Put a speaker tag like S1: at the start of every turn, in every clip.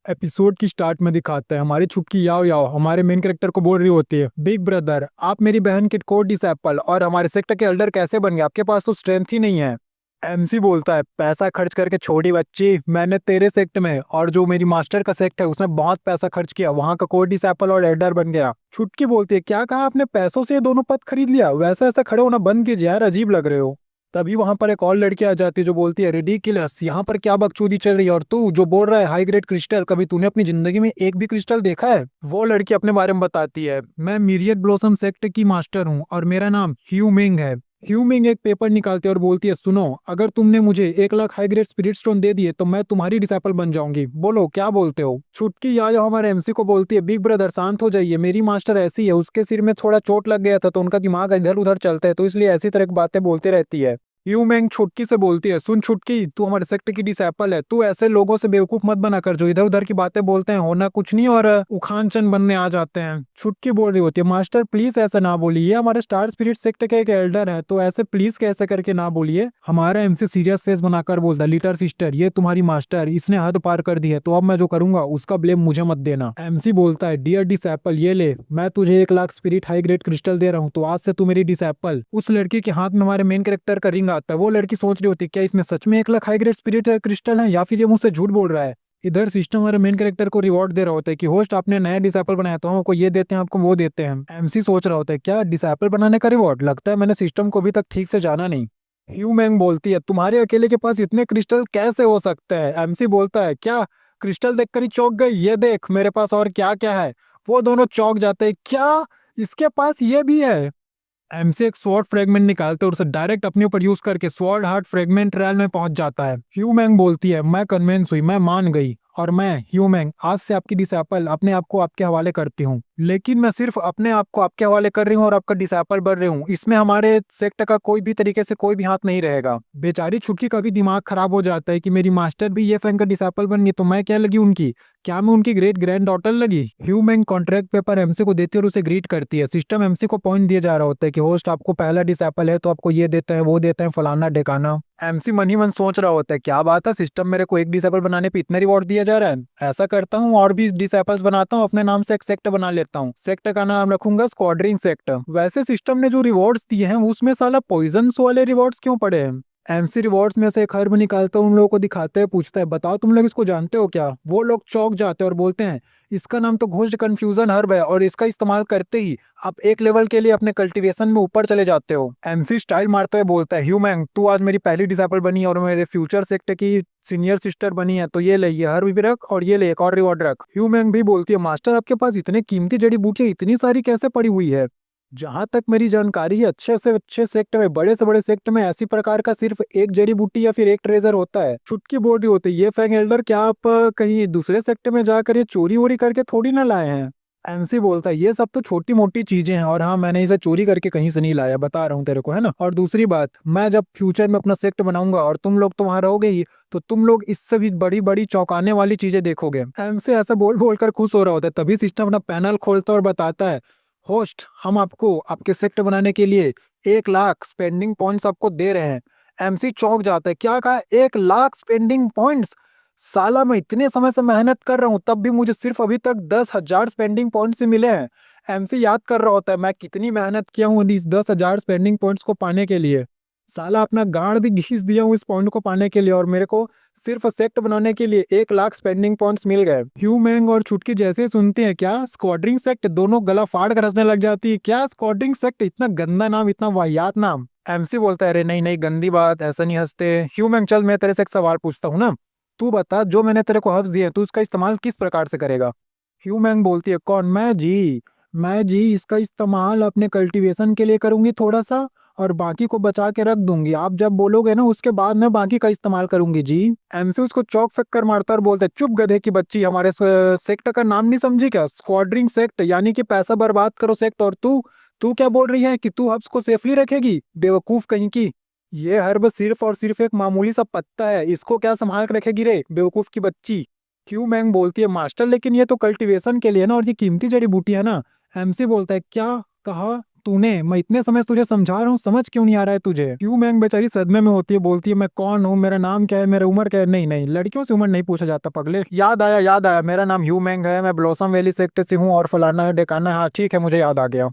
S1: Episode की start में दिखाता है हमारी छुटकी याओ याओ हमारे मेन कैरेक्टर को बोल रही होती है, बिग ब्रदर आप मेरी बहन के कोड डिसेपल और हमारे सेक्टर के एल्डर कैसे बन गए, आपके पास तो स्ट्रेंथ ही नहीं है। एमसी बोलता है पैसा खर्च करके छोड़ी बच्ची, मैंने तेरे सेक्ट में और जो मेरी मास्टर का सेक्ट है उसमें बहुत पैसा खर्च किया, वहां का कोड डिसेपल और एल्डर बन गया। छुटकी बोलती है क्या कहा आपने, पैसों से ये दोनों पद खरीद लिया, वैसा ऐसा खड़े होना बंद कीजिए यार, अजीब लग रहे हो। तभी वहां पर एक और लड़की आ जाती है जो बोलती है रिडिकुलस, यहाँ पर क्या बकचोदी चल रही है, और तू जो बोल रहा है हाई ग्रेड क्रिस्टल, कभी तूने अपनी जिंदगी में एक भी क्रिस्टल देखा है। वो लड़की अपने बारे में बताती है, मैं मिरियड ब्लॉसम सेक्ट की मास्टर हूँ और मेरा नाम ह्यू मिंग है। ह्यू मिंग एक पेपर निकालती है और बोलती है सुनो, अगर तुमने मुझे 1 lakh high grade spirit stone दे दिए तो मैं तुम्हारी डिसाइपल बन जाऊंगी, बोलो क्या बोलते हो। छुटकी या हमारे एमसी को बोलती है बिग ब्रदर शांत हो जाइए, मेरी मास्टर ऐसी है, उसके सिर में थोड़ा चोट लग गया था तो उनका दिमाग इधर उधर चलता है, तो इसलिए ऐसी तरह की बातें बोलती रहती है। यूमेंग छुटकी से बोलती है सुन छुटकी, तू हमारे सेक्ट की डिसेपल है, तू ऐसे लोगों से बेवकूफ मत बना कर जो इधर उधर की बातें बोलते हैं, होना कुछ नहीं और उखान बनने आ जाते हैं। छुटकी बोल रही होती है मास्टर प्लीज ऐसा ना बोलिए, ये हमारे स्टार स्पिरिट सेक्ट के एक एल्डर है, तो ऐसे प्लीज कैसे करके ना बोलिए। हमारा एमसी सीरियस फेस बनाकर बोलता है लिटर सिस्टर ये तुम्हारी मास्टर, इसने हद पार कर दी है, तो अब मैं जो करूंगा उसका ब्लेम मुझे मत देना। एमसी बोलता है डियर डिसेपल ये ले, मैं तुझे 1 lakh spirit high grade crystal दे रहा हूँ, तो आज से तू मेरी डिसेपल। उस लड़की के हाथ में हमारे मेन कैरेक्टर का रिंग आता है। वो लड़की सोच रही होती है क्या इसमें सच में 1 lakh high grade spirit crystal है या फिर ये मुझसे झूठ बोल रहा है। इधर सिस्टम हमारे मेन कैरेक्टर को रिवॉर्ड दे रहा होता है कि होस्ट आपने नया डिसेपल बनाया तो हम आपको ये देते हैं, आपको वो देते हैं। एमसी सोच रहा होता है क्या डिसेपल बनाने का रिवॉर्ड, लगता है मैंने सिस्टम को अभी तक ठीक से जाना नहीं। ह्यू मैंग बोलती है तुम्हारे अकेले के पास इतने क्रिस्टल कैसे हो सकते हैं। एमसी बोलता है क्या क्रिस्टल देखकर ही चौंक गई, ये देख मेरे पास और क्या क्या है। वो दोनों चौंक जाते हैं, क्या इसके पास ये भी है। एमसी एक स्वॉर्ड फ्रेगमेंट निकालते और उसे डायरेक्ट अपने ऊपर यूज करके स्वॉर्ड हार्ट फ्रेगमेंट ट्रायल में पहुंच जाता है। ह्यू मैंग बोलती है मैं कन्विंस हुई, मैं मान गई, और मैं ह्यू मैंग आज से आपकी डिसेपल अपने आप को आपके हवाले करती हूँ, लेकिन मैं सिर्फ अपने आप को आपके हवाले कर रही हूँ और आपका डिसेपल बन रही हूँ, इसमें हमारे सेक्ट का कोई भी तरीके से कोई भी हाथ नहीं रहेगा। बेचारी छुटकी का भी दिमाग खराब हो जाता है कि मेरी मास्टर भी ये फैंग का डिसेपल बन गई तो मैं क्या लगी उनकी, क्या मैं उनकी ग्रेट ग्रैंड डॉटर लगी। ह्यू मैंग कॉन्ट्रैक्ट पेपर एमसी को देती है और उसे ग्रीट करती है। सिस्टम एमसी को पॉइंट दिया जा रहा होता है कि होस्ट आपको पहला डिसेपल है तो आपको ये देते हैं वो देते हैं फलाना ढेकाना। एमसी मन ही मन सोच रहा होता है क्या बात है, सिस्टम मेरे को एक डिसेपल बनाने पे इतना रिवॉर्ड दिया जा रहा है, ऐसा करता हूँ और भी डिसेपल्स बनाता हूँ, अपने नाम से एक सेक्ट बना लेता हूँ, सेक्ट का नाम रखूंगा स्क्वाड्रिंग सेक्ट। वैसे सिस्टम ने जो रिवॉर्ड्स दिए हैं उसमें साला पॉइजन्स वाले रिवॉर्ड्स क्यों पड़े हैं। एमसी रिवॉर्ड्स में से एक हर्ब निकालता है, उन लोगों को दिखाते हैं, पूछता है बताओ तुम लोग इसको जानते हो क्या। वो लोग चौंक जाते हैं और बोलते हैं इसका नाम तो घोस्ट कंफ्यूजन हर्ब है और इसका इस्तेमाल करते ही आप एक लेवल के लिए अपने कल्टीवेशन में ऊपर चले जाते हो। एमसी स्टाइल मारते हुए बोलता है ह्यूमैंग तू आज मेरी पहली डिसेपल बनी और मेरे फ्यूचर सेक्ट की सीनियर सिस्टर बनी है, तो ये ले ये हर्ब भी रख और ये ले एक और रिवॉर्ड रख। ह्यूमैंग भी बोलती है मास्टर आपके पास इतने कीमती जड़ी बूटियां इतनी सारी कैसे पड़ी हुई है। जहां तक मेरी जानकारी है अच्छे से अच्छे सेक्ट में बड़े से बड़े सेक्ट में ऐसी प्रकार का सिर्फ एक जड़ी बूटी या फिर एक ट्रेजर होता है। छुटकी बोल रही होती है ये फैंग एल्डर क्या आप कहीं दूसरे सेक्ट में जाकर ये चोरी वोरी करके थोड़ी ना लाए हैं। एमसी बोलता है ये सब तो छोटी मोटी चीजें हैं और हाँ मैंने इसे चोरी करके कहीं से नहीं लाया, बता रहा हूँ तेरे को है ना। और दूसरी बात मैं जब फ्यूचर में अपना सेक्ट बनाऊंगा और तुम लोग तो वहां रहोगे ही, तो तुम लोग इससे भी बड़ी बड़ी चौंकाने वाली चीजें देखोगे। एमसी ऐसा बोल बोल कर खुश हो रहा होता है, तभी सिस्टम अपना पैनल खोलता और बताता है होस्ट हम आपको आपके सेक्टर बनाने के लिए 1 लाख स्पेंडिंग पॉइंट्स आपको दे रहे हैं। एमसी चौंक जाता है, क्या कहा 1 लाख स्पेंडिंग पॉइंट्स, साला मैं इतने समय से मेहनत कर रहा हूँ तब भी मुझे सिर्फ अभी तक 10,000 स्पेंडिंग पॉइंट्स ही मिले हैं। एमसी याद कर रहा होता है मैं कितनी मेहनत किया हूँ इस 10,000 स्पेंडिंग पॉइंट्स को पाने के लिए, साला अपना गांड भी घीस दिया हूँ इस पॉइंट को पाने के लिए और मेरे को सिर्फ सेक्ट बनाने के लिए 1 लाख स्पेंडिंग पॉइंट्स मिल गए। ह्यू मैंग और छुटकी जैसे सुनते हैं क्या स्क्वाड्रिंग सेक्ट, दोनों गला फाड़ कर हंसने लग जाती है, क्या स्क्वाड्रिंग सेक्ट इतना गंदा नाम, इतना वाहियात नाम। एमसी बोलता है अरे नहीं नहीं गंदी बात, ऐसा नहीं हंसते। ह्यू मैंग चल मैं तेरे से एक सवाल पूछता हूँ ना, तू बता जो मैंने तेरे को हर्ब्स दिए तू इसका इस्तेमाल किस प्रकार से करेगा। ह्यू मैंग बोलती है कौन, मैं जी इसका इस्तेमाल अपने कल्टीवेशन के लिए करूंगी थोड़ा सा और बाकी को बचा के रख दूंगी, आप जब बोलोगे ना उसके बाद मैं बाकी का इस्तेमाल करूंगी जी। एमसी उसको चौक फेंक कर मारता और बोलता है चुप गधे की बच्ची, हमारे सेक्ट का नाम नहीं समझी क्या, स्क्वाड्रिंग सेक्ट यानी कि पैसा बर्बाद करो सेक्ट, और तू तू क्या बोल रही है कि तू हब्स को सेफली रखेगी, बेवकूफ कहीं की। ये हर्ब सिर्फ और सिर्फ एक मामूली सा पत्ता है, इसको क्या संभाल कर रखेगी रे बेवकूफ की बच्ची। क्यू मैंग बोलती है मास्टर लेकिन ये तो कल्टीवेशन के लिए ना और ये कीमती जड़ी बूटी है ना। एमसी बोलता है क्या कहा, तूने, मैं इतने समय से तुझे समझा रहा हूँ, समझ क्यों नहीं आ रहा है तुझे? ह्यू मैंग बेचारी सदमे में होती है, बोलती है मैं कौन हूँ, मेरा नाम क्या है, मेरा उम्र क्या है? नहीं नहीं, लड़कियों से उम्र नहीं पूछा जाता पगले। याद आया, मेरा नाम ह्यू मैंग है, मैं ब्लॉसम वैली सेक्टर से हूँ और फलाना है ढेकाना है। हाँ ठीक है, मुझे याद आ गया।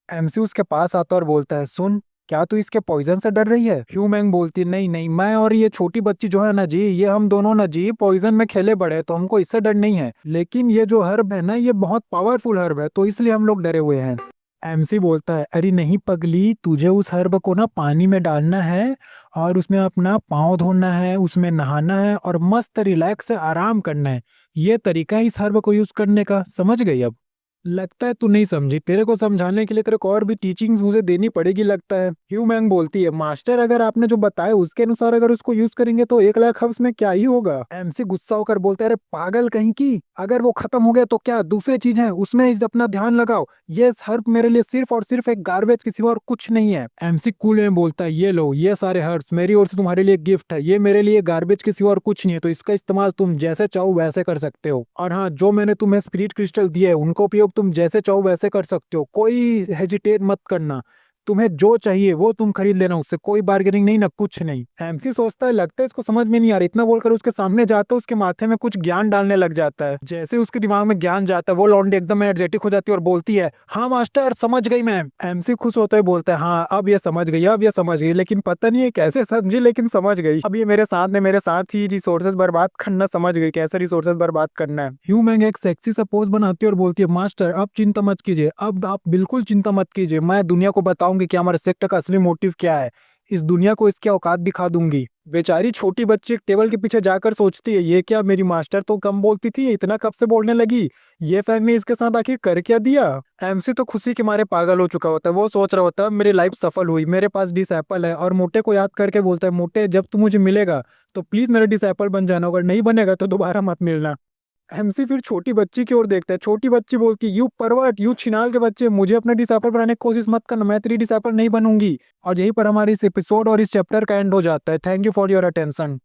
S1: एमसी उसके पास आता और बोलता है सुन, क्या तू इसके पॉइजन से डर रही है? ह्यू मैंग बोलती नहीं नहीं, मैं और ये छोटी बच्ची जो है ना जी, ये हम दोनों ना जी पॉइजन में खेले बड़े, तो हमको इससे डर नहीं है, लेकिन ये जो हर्ब है ना, ये बहुत पावरफुल हर्ब है, तो इसलिए हम लोग डरे हुए हैं। एमसी बोलता है अरे नहीं पगली, तुझे उस हर्ब को ना पानी में डालना है और उसमें अपना पाँव धोना है, उसमें नहाना है और मस्त रिलैक्स से आराम करना है। ये तरीका है इस हर्ब को यूज करने का, समझ गई अब? लगता है तू नहीं समझी, तेरे को समझाने के लिए तेरे को और भी टीचिंग्स मुझे देनी पड़ेगी लगता है। ह्यू मैंग बोलती है मास्टर, अगर आपने जो बताया उसके अनुसार अगर उसको यूज करेंगे तो 1 लाख हर्ब्स में क्या ही होगा? एमसी गुस्सा होकर बोलता है अरे पागल कहीं की, अगर वो खत्म हो गया तो क्या दूसरी चीज है, उसमें अपना ध्यान लगाओ। ये हर्ब मेरे लिए सिर्फ और सिर्फ एक गार्बेज के सिवा और कुछ नहीं है। एमसी कूल में बोलता है ये लो, ये सारे हर्ब्स मेरी ओर से तुम्हारे लिए गिफ्ट है, ये मेरे लिए गार्बेज के सिवा और कुछ नहीं है, तो इसका इस्तेमाल तुम जैसे चाहो वैसे कर सकते हो। और हाँ, जो मैंने तुम्हें स्पिरिट क्रिस्टल दिए है उनको उपयोग तुम जैसे चाहो वैसे कर सकते हो, कोई हेजिटेट मत करना, तुम्हें जो चाहिए वो तुम खरीद लेना, उससे कोई बार्गेनिंग नहीं ना कुछ नहीं। एमसी सोचता है लगता है इसको समझ में नहीं आ रहा, इतना बोलकर उसके सामने जाता है, उसके माथे में कुछ ज्ञान डालने लग जाता है। जैसे उसके दिमाग में ज्ञान जाता है, वो लौंडी एकदम एनर्जेटिक हो जाती है और बोलती है हाँ मास्टर समझ गई मैं। एमसी खुश होता है, बोलता है हाँ अब ये समझ गई, अब ये समझ गई, लेकिन पता नहीं है कैसे समझी, लेकिन समझ गई। अब ये मेरे साथ ही रिसोर्सेज बर्बाद करना समझ गई, कैसे रिसोर्सेज बर्बाद करना है। ह्यू मैंग एक सेक्सी सा पोज बनाती है और बोलती है मास्टर अब चिंता मत कीजिए, अब आप बिल्कुल चिंता मत कीजिए, मैं दुनिया को बताऊंगी कि हमारे सेक्टर का असली मोटिव क्या है, इस दुनिया को इसके औकात दिखा दूंगी। बेचारी छोटी बच्ची एक टेबल के पीछे जाकर सोचती है ये क्या, मेरी मास्टर तो कम बोलती थी, इतना कब से बोलने लगी, ये फैन ने इसके साथ आखिर कर क्या दिया? एमसी तो खुशी के मारे पागल हो चुका होता है, वो सोच रहा होता है मेरी लाइफ सफल हुई, मेरे पास डिसएपल है, और मोटे को याद करके बोलता है मोटे जब तू मुझे मिलेगा तो प्लीज मेरा डिसएपल बन जाना, अगर नहीं बनेगा तो दोबारा मत मिलना। एमसी फिर छोटी बच्ची की ओर देखता है, छोटी बच्ची बोलती यू परवर्ट, यू छिनाल के बच्चे, मुझे अपना डिसएपल बनाने की कोशिश मत करना, मैं तेरी डिसएपल नहीं बनूंगी। और यहीं पर हमारी इस एपिसोड और इस चैप्टर का एंड हो जाता है। Thank you for your attention.